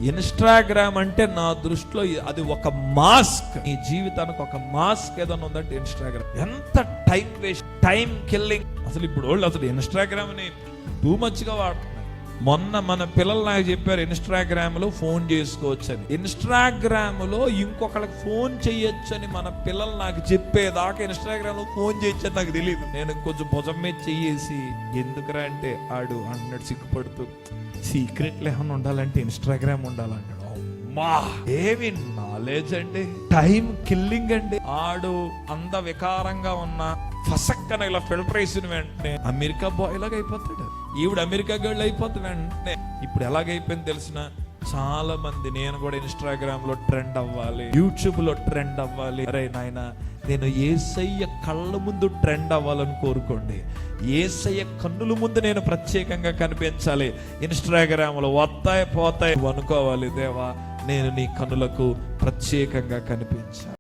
Instagram అంటే నా దృష్టిలో అది ఒక మాస్క్. ఈ జీవితానికి ఒక మాస్క్ ఏదైనా ఉందంటే ఇన్స్టాగ్రామ్. ఎంత టైం వేస్ట్, టైం కిల్లింగ్. అసలు ఇప్పుడు వాళ్ళు అసలు ఇన్స్టాగ్రామ్ ని టూ మచ్ గా వాడుతున్నారు. మొన్న మన పిల్లలు నాకు చెప్పారు ఇన్స్టాగ్రామ్ లో ఫోన్ చేసుకోవచ్చు అని. ఇన్స్టాగ్రామ్ లో ఇంకొకరికి ఫోన్ చేయొచ్చు అని మన పిల్లలు నాకు చెప్పేదాకా ఇన్స్టాగ్రామ్ లో ఫోన్ చేయొచ్చు అని నాకు తెలియదు. నేను కొంచెం భుజం మీద చెయ్యేసి ఎందుకురా అంటే ఆడు అన్నట్టు సిగ్గుపడుతూ సీక్రెట్లు ఏమైనా ఉండాలంటే ఇన్స్టాగ్రామ్ ఉండాలంటాడు. అమ్మా ఏమి నాలెడ్జ్ అండి, టైం కిల్లింగ్ అండి. ఆడు అంద వికారంగా ఉన్న ఫసక్కన ఇలా ఫిల్టర్ వేసిన వెంటనే అమెరికా బాయ్ లాగా అయిపోతాడు, ఈవిడ అమెరికా గర్ల్ అయిపోతుంది వెంటనే. ఇప్పుడు ఎలాగైపోయింది తెలిసిన, చాలా మంది నేను కూడా ఇన్స్టాగ్రామ్ లో ట్రెండ్ అవ్వాలి, యూట్యూబ్ లో ట్రెండ్ అవ్వాలి. అరే నాయన, నేను యేసయ్య కళ్ళ ముందు ట్రెండ్ అవ్వాలని కోరుకోండి. యేసయ్య కన్నుల ముందు నేను ప్రత్యేకంగా కనిపించాలి. ఇన్స్టాగ్రామ్ లో వస్తాయి పోతాయి అనుకోవాలి. దేవా, నేను నీ కన్నులకు ప్రత్యేకంగా కనిపించాలి.